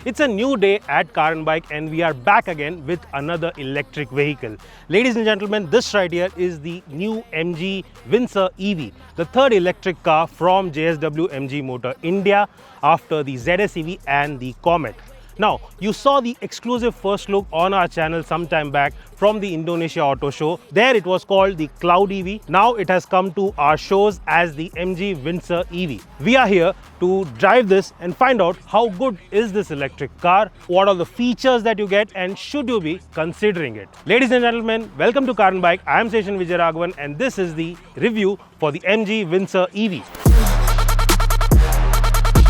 It's a new day at Car and Bike and we are back again with another electric vehicle. Ladies and gentlemen, this right here is the new MG Windsor EV, the third electric car from JSW MG Motor India after the ZS EV and the Comet. Now, you saw the exclusive first look on our channel some time back from the Indonesia Auto Show. There it was called the Cloud EV. Now it has come to our shows as the MG Windsor EV. We are here to drive this and find out how good is this electric car, what are the features that you get and should you be considering it. Ladies and gentlemen, welcome to Car and Bike. I am Seshan Vijayaraghavan and this is the review for the MG Windsor EV.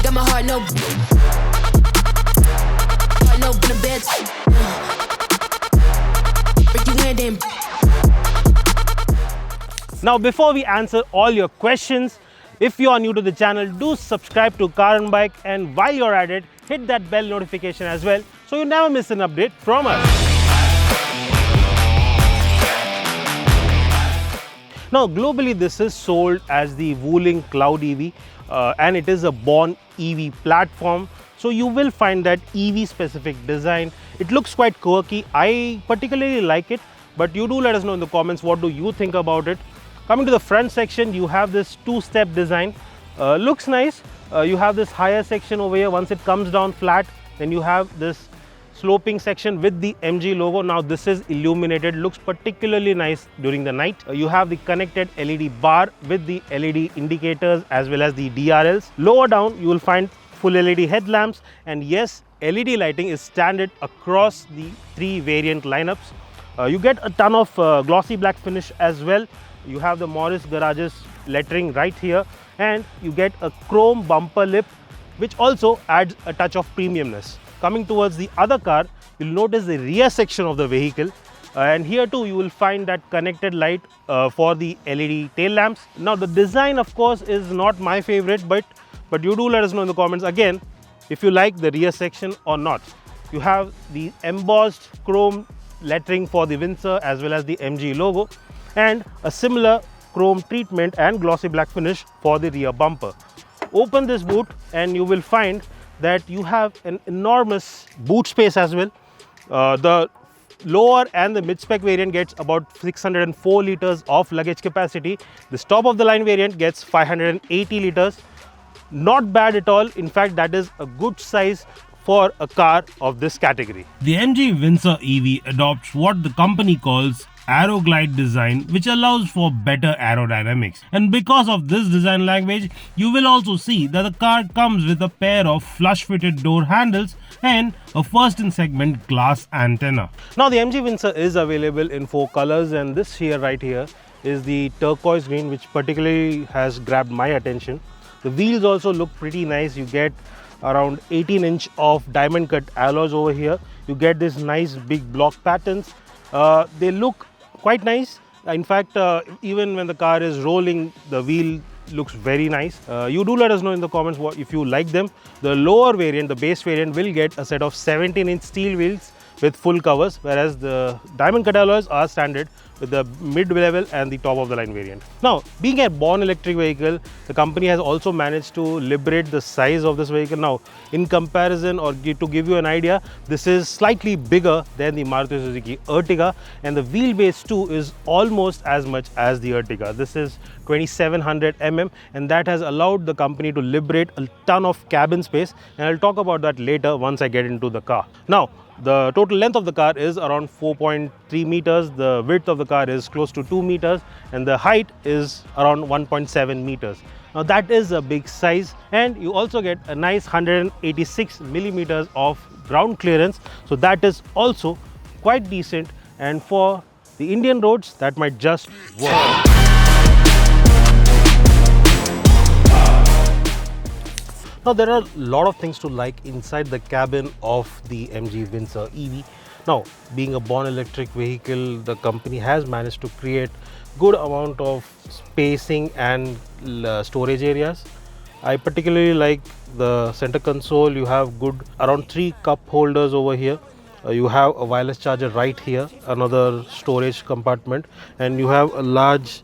Got my heart no Now, before we answer all your questions, if you are new to the channel, do subscribe to Car and Bike, and while you're at it, hit that bell notification as well so you never miss an update from us. Now, globally, this is sold as the Wuling Cloud EV and it is a born EV platform. So you will find that EV specific design. It looks quite quirky. I particularly like it, but you do let us know in the comments what do you think about it. Coming to the front section, you have this two-step design. Looks nice. You have this higher section over here. Once it comes down flat, then you have this sloping section with the MG logo. Now this is illuminated, looks particularly nice during the night. You have the connected LED bar with the LED indicators as well as the DRLs. Lower down, you will find full LED headlamps, and yes, LED lighting is standard across the three variant lineups. You get a ton of glossy black finish as well. You have the Morris Garages lettering right here, and you get a chrome bumper lip which also adds a touch of premiumness. Coming towards the other car, you'll notice the rear section of the vehicle, and here too you will find that connected light for the LED tail lamps. Now the design of course is not my favorite, but you do let us know in the comments again if you like the rear section or not. You have the embossed chrome lettering for the Windsor as well as the MG logo, and a similar chrome treatment and glossy black finish for the rear bumper. Open this boot and you will find that you have an enormous boot space as well. The lower and the mid-spec variant gets about 604 liters of luggage capacity. This top of the line variant gets 580 liters. Not bad at all. In fact, that is a good size for a car of this category. The MG Windsor EV adopts what the company calls Aeroglide design, which allows for better aerodynamics. And because of this design language, you will also see that the car comes with a pair of flush fitted door handles and a first in segment glass antenna. Now the MG Windsor is available in 4 colors, and this here right here is the turquoise green, which particularly has grabbed my attention. The wheels also look pretty nice. You get around 18-inch of diamond cut alloys over here. You get this nice big block patterns. They look quite nice. In fact, even when the car is rolling, the wheel looks very nice. You do let us know in the comments if you like them. The lower variant, the base variant, will get a set of 17-inch steel wheels with full covers, whereas the diamond cut alloys are standard with the mid-level and the top-of-the-line variant. Now, being a born electric vehicle, the company has also managed to liberate the size of this vehicle. Now, in comparison, or to give you an idea, this is slightly bigger than the Maruti Suzuki Ertiga, and the wheelbase too is almost as much as the Ertiga. This is 2700 mm, and that has allowed the company to liberate a ton of cabin space, and I'll talk about that later once I get into the car. Now, the total length of the car is around 4.3 meters, the width of the car is close to 2 meters, and the height is around 1.7 meters. Now that is a big size, and you also get a nice 186 millimeters of ground clearance, so that is also quite decent, and for the Indian roads that might just work. Now there are a lot of things to like inside the cabin of the MG Windsor EV. Now, being a born electric vehicle, the company has managed to create good amount of spacing and storage areas. I particularly like the center console. You have good around 3 cup holders over here. You have a wireless charger right here, another storage compartment, and you have a large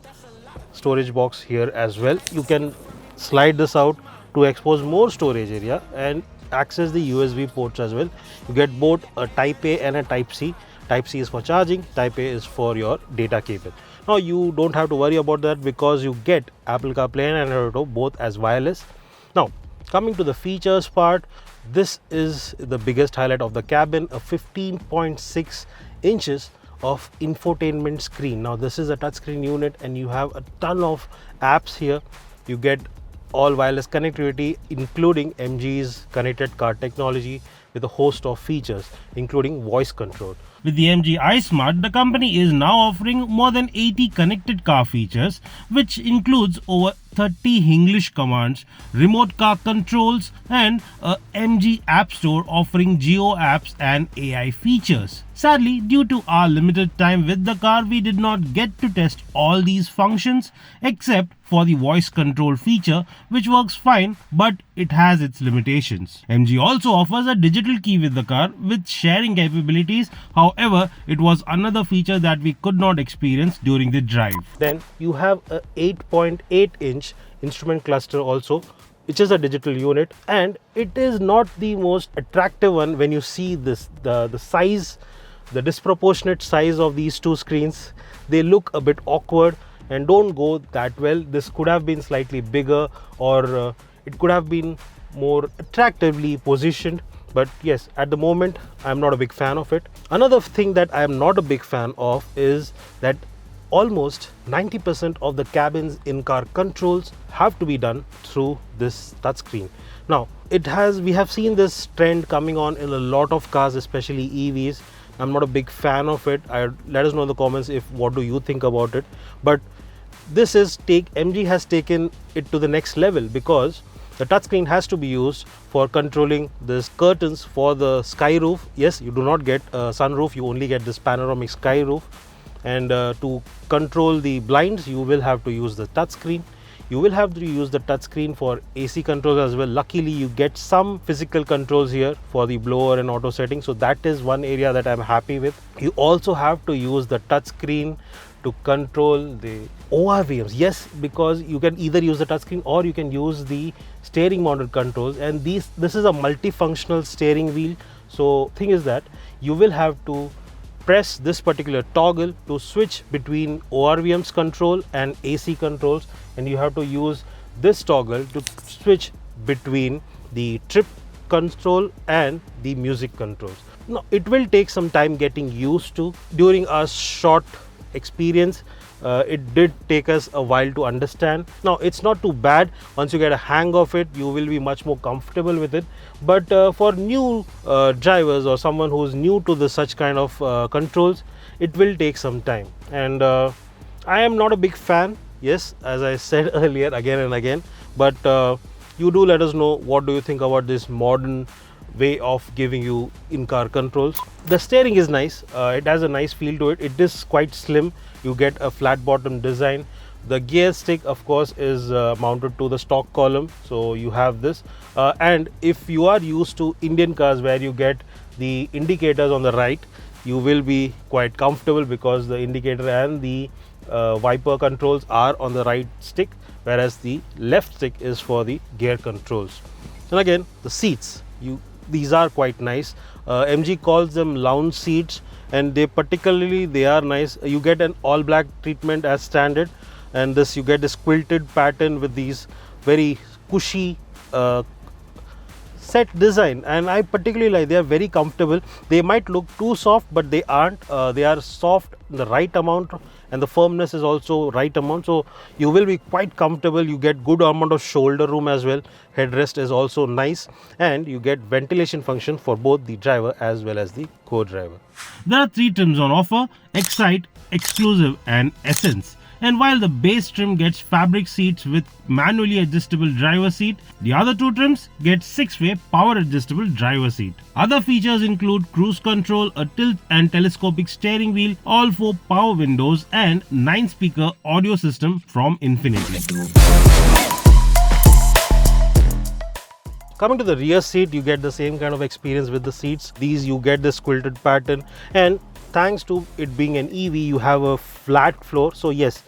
storage box here as well. You can slide this out to expose more storage area, and access the USB ports as well. You get both a Type A and a Type C. Type C is for charging, Type A is for your data cable. Now you don't have to worry about that because you get Apple CarPlay and Android Auto both as wireless. Now coming to the features part, this is the biggest highlight of the cabin, a 15.6 inches of infotainment screen. Now this is a touchscreen unit and you have a ton of apps here. You get all wireless connectivity including MG's connected car technology with a host of features including voice control. With the MG iSmart, the company is now offering more than 80 connected car features, which includes over 30 English commands, remote car controls, and a MG App Store offering Geo apps and AI features. Sadly, due to our limited time with the car, we did not get to test all these functions except for the voice control feature, which works fine, but it has its limitations. MG also offers a digital key with the car with sharing capabilities. However, it was another feature that we could not experience during the drive. Then you have a 8.8 inch instrument cluster also, which is a digital unit, and it is not the most attractive one when you see this, the size, the disproportionate size of these two screens. They look a bit awkward and don't go that well. This could have been slightly bigger, or it could have been more attractively positioned. But yes, at the moment I'm not a big fan of it. Another thing that I am not a big fan of is that almost 90% of the cabin's in-car controls have to be done through this touchscreen. Now we have seen this trend coming on in a lot of cars, especially EVs. I'm not a big fan of it. Let us know in the comments if what do you think about it. But this is MG has taken it to the next level, because the touchscreen has to be used for controlling these curtains for the sky roof. Yes, you do not get a sunroof, you only get this panoramic sky roof. And to control the blinds, you will have to use the touchscreen. You will have to use the touchscreen for AC controls as well. Luckily, you get some physical controls here for the blower and auto setting. So that is one area that I'm happy with. You also have to use the touchscreen to control the ORVMs. Yes, because you can either use the touchscreen or you can use the steering mounted controls. And this is a multifunctional steering wheel. So thing is that you will have to press this particular toggle to switch between ORVM's control and AC controls, and you have to use this toggle to switch between the trip control and the music controls. Now it will take some time getting used to. During our short experience, it did take us a while to understand. Now it's not too bad. Once you get a hang of it, you will be much more comfortable with it. But for new drivers or someone who's new to such kind of controls, it will take some time. And I am not a big fan. Yes, as I said earlier, again and again. But you do let us know what do you think about this modern way of giving you in-car controls. The steering is nice. It has a nice feel to it. It is quite slim. You get a flat bottom design. The gear stick, of course, is mounted to the stock column, so you have this. And if you are used to Indian cars where you get the indicators on the right, you will be quite comfortable because the indicator and the wiper controls are on the right stick, whereas the left stick is for the gear controls. And again, the seats, these are quite nice. MG calls them lounge seats, and they are nice. You get an all black treatment as standard, and you get this quilted pattern with these very cushy set design, and I particularly like. They are very comfortable. They might look too soft, but they aren't. They are soft in the right amount, and the firmness is also right amount, so you will be quite comfortable. You get good amount of shoulder room as well. Headrest is also nice, and you get ventilation function for both the driver as well as the co-driver. There are 3 trims on offer: Excite, Exclusive and Essence. And while the base trim gets fabric seats with manually adjustable driver seat, the other 2 trims get 6-way power adjustable driver seat. Other features include cruise control, a tilt and telescopic steering wheel, all 4 power windows and 9-speaker audio system from Infinity. Coming to the rear seat, you get the same kind of experience with the seats. These you get this quilted pattern, and thanks to it being an EV, you have a flat floor. So yes,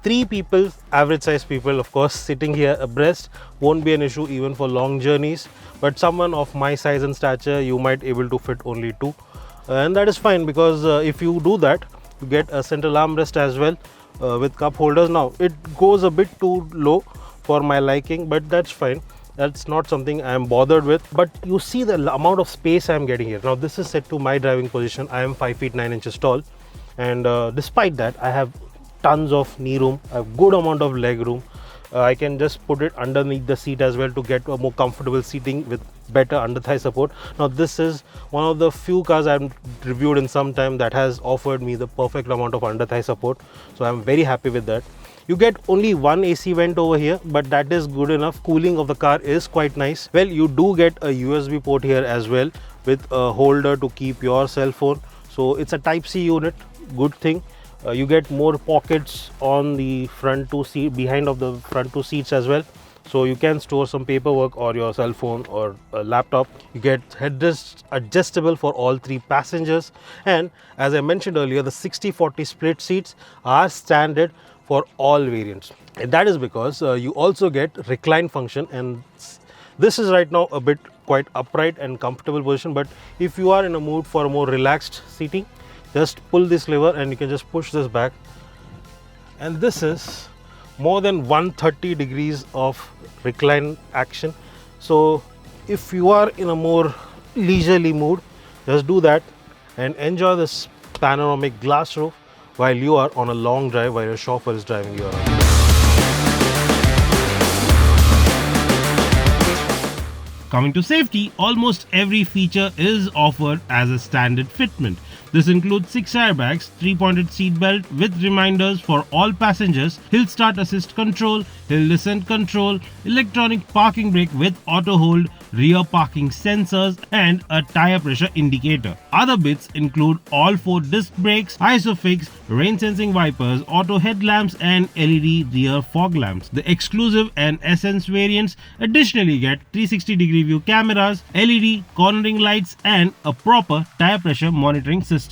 3 people, average size people of course, sitting here abreast won't be an issue even for long journeys, but someone of my size and stature, you might able to fit only 2, and that is fine, because if you do that, you get a central armrest as well with cup holders. Now it goes a bit too low for my liking, but that's fine. That's not something I am bothered with. But you see the amount of space I am getting here. Now this is set to my driving position. I am 5 feet 9 inches tall, and despite that, I have tons of knee room, a good amount of leg room. I can just put it underneath the seat as well to get a more comfortable seating with better under thigh support. Now this is one of the few cars I've reviewed in some time that has offered me the perfect amount of under thigh support, so I'm very happy with that. You get only one AC vent over here, but that is good enough. Cooling of the car is quite nice. Well, you do get a USB port here as well with a holder to keep your cell phone. So it's a Type C unit, good thing. You get more pockets on the front two seat, behind of the front two seats as well. So you can store some paperwork or your cell phone or a laptop. You get headrest adjustable for all 3 passengers. And as I mentioned earlier, the 60-40 split seats are standard for all variants, and that is because you also get recline function, and this is right now a bit quite upright and comfortable position, but if you are in a mood for a more relaxed seating, just pull this lever and you can just push this back, and this is more than 130 degrees of recline action. So if you are in a more leisurely mood, just do that and enjoy this panoramic glass roof while you are on a long drive, while your chauffeur is driving you around. Coming to safety, almost every feature is offered as a standard fitment. This includes 6 airbags, 3-pointed seat belt with reminders for all passengers, hill start assist control, hill descent control, electronic parking brake with auto hold, rear parking sensors, and a tire pressure indicator. Other bits include all 4 disc brakes, ISOFIX, rain sensing wipers, auto headlamps, and LED rear fog lamps. The exclusive and Essence variants additionally get 360-degree view cameras, LED cornering lights, and a proper tire pressure monitoring system.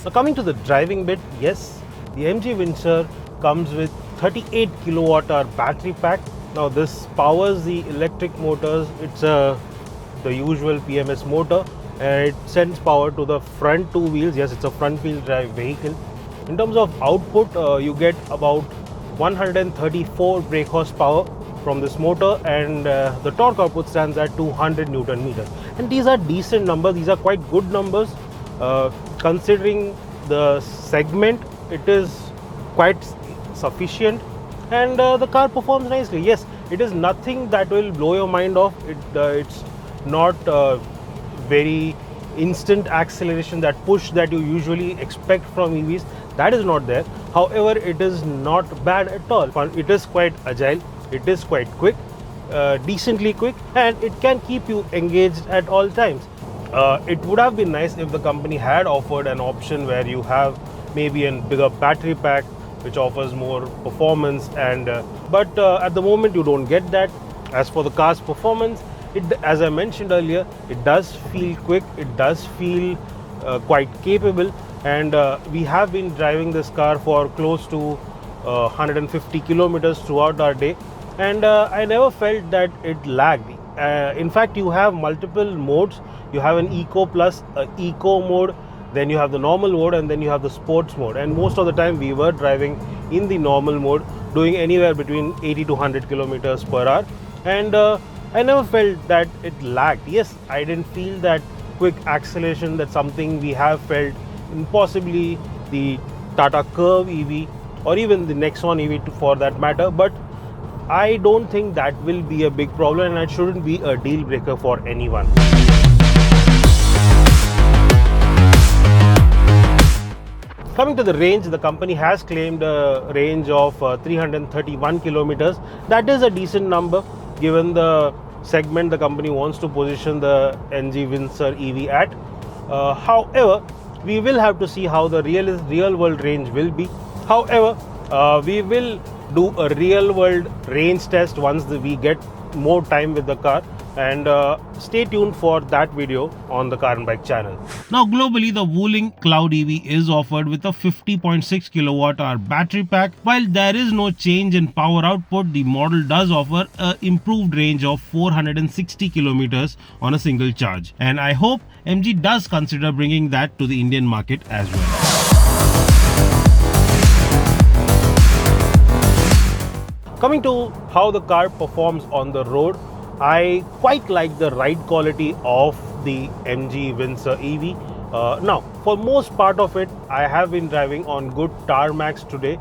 Now coming to the driving bit, yes, the MG Windsor comes with 38 kilowatt hour battery pack. Now this powers the electric motors. It's the usual PMS motor, and it sends power to the front 2 wheels. Yes, it's a front wheel drive vehicle. In terms of output, you get about 134 brake horsepower from this motor, and the torque output stands at 200 Newton meters. And these are decent numbers. These are quite good numbers considering the segment. It is quite sufficient, and the car performs nicely. Yes, it is nothing that will blow your mind off. It's not very instant acceleration, that push that you usually expect from EVs. That is not there. However, it is not bad at all. It is quite agile. It is quite quick, decently quick, and it can keep you engaged at all times. It would have been nice if the company had offered an option where you have maybe a bigger battery pack which offers more performance, and but at the moment you don't get that. As for the car's performance, as I mentioned earlier, it does feel quick, it does feel quite capable, and we have been driving this car for close to 150 kilometers throughout our day, and I never felt that it lagged. In fact, you have multiple modes. You have an Eco Plus, Eco mode, then you have the normal mode, and then you have the sports mode. And most of the time we were driving in the normal mode, doing anywhere between 80 to 100 kilometers per hour, and I never felt that it lagged. Yes, I didn't feel that quick acceleration, that's something we have felt in possibly the Tata Curve EV or even the Nexon EV for that matter, but I don't think that will be a big problem, and it shouldn't be a deal breaker for anyone. Coming to the range, the company has claimed a range of 331 kilometers. That is a decent number given the segment the company wants to position the MG Windsor EV at. However, we will have to see how the real world range will be. However, we will do a real world range test once we get more time with the car, and stay tuned for that video on the Car and Bike channel. Now globally, the Wuling Cloud EV is offered with a 50.6 kilowatt hour battery pack. While there is no change in power output, the model does offer an improved range of 460 kilometers on a single charge. And I hope MG does consider bringing that to the Indian market as well. Coming to how the car performs on the road, I quite like the ride quality of the MG Windsor EV. Now, for most part of it, I have been driving on good tarmacs today,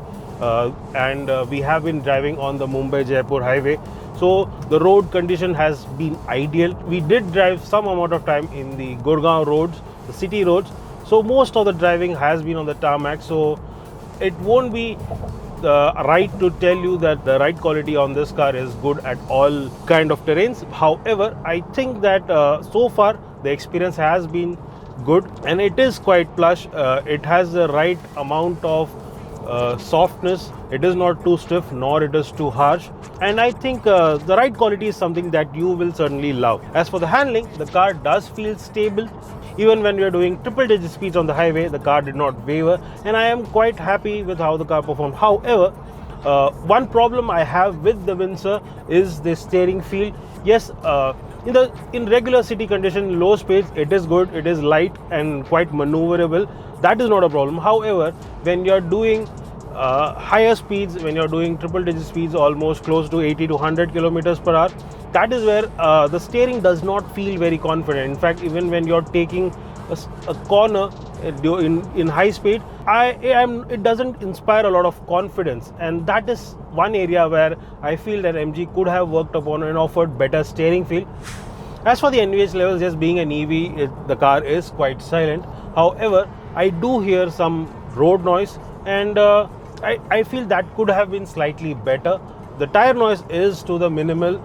and we have been driving on the Mumbai-Jaipur highway. So the road condition has been ideal. We did drive some amount of time in the Gurgaon roads, the city roads. So most of the driving has been on the tarmac. So it won't be right to tell you that the ride quality on this car is good at all kind of terrains. However, I think that so far the experience has been good, and it is quite plush. It has the right amount of softness. It is not too stiff nor it is too harsh, and I think the ride quality is something that you will certainly love. As for the handling, the car does feel stable. Even when we are doing triple digit speeds on the highway, the car did not waver, and I am quite happy with how the car performed. However, one problem I have with the Windsor is the steering feel. Yes, in regular city condition, low speeds, it is good, it is light and quite maneuverable. That is not a problem. However, when you are doing higher speeds, when you're doing triple digit speeds, almost close to 80 to 100 kilometers per hour, that is where the steering does not feel very confident. In fact, even when you're taking a corner in high speed, it doesn't inspire a lot of confidence, and that is one area where I feel that MG could have worked upon and offered better steering feel. As for the NVH levels, just being an EV, the car is quite silent. However, I do hear some road noise, and I feel that could have been slightly better. The tire noise is to the minimal,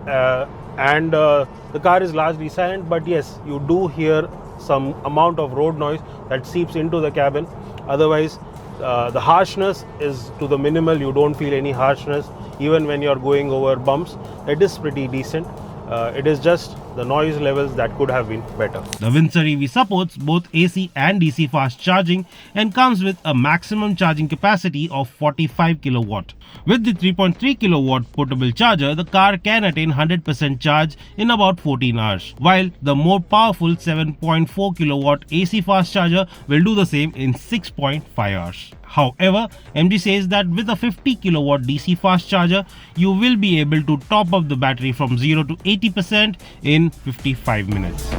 and the car is largely silent, but yes, you do hear some amount of road noise that seeps into the cabin. Otherwise, the harshness is to the minimal. You don't feel any harshness even when you're going over bumps. It is pretty decent. It is just the noise levels that could have been better. The Windsor EV supports both AC and DC fast charging and comes with a maximum charging capacity of 45 kilowatt. With the 3.3 kilowatt portable charger, the car can attain 100% charge in about 14 hours, while the more powerful 7.4 kilowatt AC fast charger will do the same in 6.5 hours. However, MG says that with a 50 kilowatt DC fast charger, you will be able to top up the battery from 0 to 80% in 55 minutes.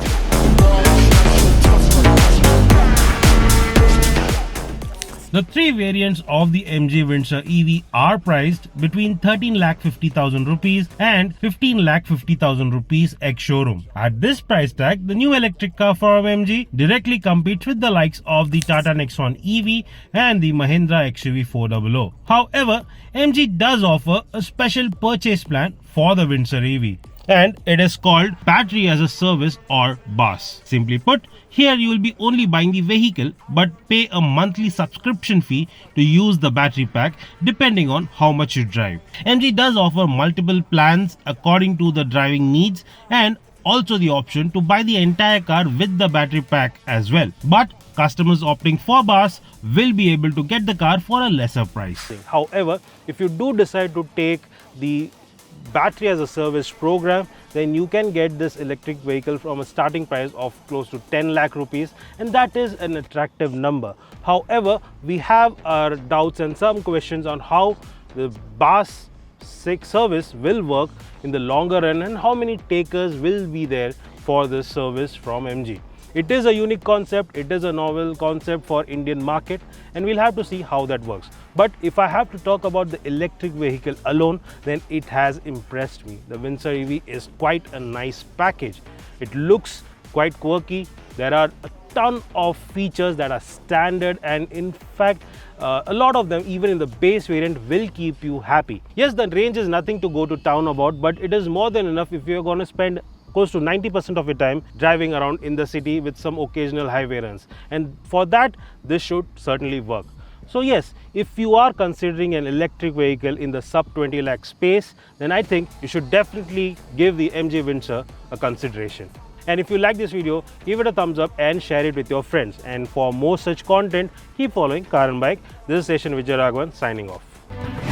The three variants of the MG Windsor EV are priced between 13,50,000 rupees and 15,50,000 rupees ex-showroom. At this price tag, the new electric car from MG directly competes with the likes of the Tata Nexon EV and the Mahindra XUV 400. However, MG does offer a special purchase plan for the Windsor EV, and it is called Battery as a Service or Baas. Simply put, here you will be only buying the vehicle but pay a monthly subscription fee to use the battery pack depending on how much you drive. MG does offer multiple plans according to the driving needs, and also the option to buy the entire car with the battery pack as well. But customers opting for Baas will be able to get the car for a lesser price. However, if you do decide to take the Battery as a Service program, then you can get this electric vehicle from a starting price of close to 10 lakh rupees, and that is an attractive number. However, we have our doubts and some questions on how the Baas 6 service will work in the longer run and how many takers will be there for this service from MG. It is a unique concept, it is a novel concept for Indian market, and we'll have to see how that works. But if I have to talk about the electric vehicle alone, then it has impressed me. The Windsor EV is quite a nice package. It looks quite quirky. There are a ton of features that are standard, and in fact, a lot of them, even in the base variant, will keep you happy. Yes, the range is nothing to go to town about, but it is more than enough if you're going to spend close to 90% of your time driving around in the city with some occasional highway runs, and for that this should certainly work. So yes, if you are considering an electric vehicle in the sub 20 lakh space, then I think you should definitely give the MG Windsor a consideration. And if you like this video, give it a thumbs up and share it with your friends. And for more such content, keep following Car and Bike. This is Session Vijay Raghavan signing off.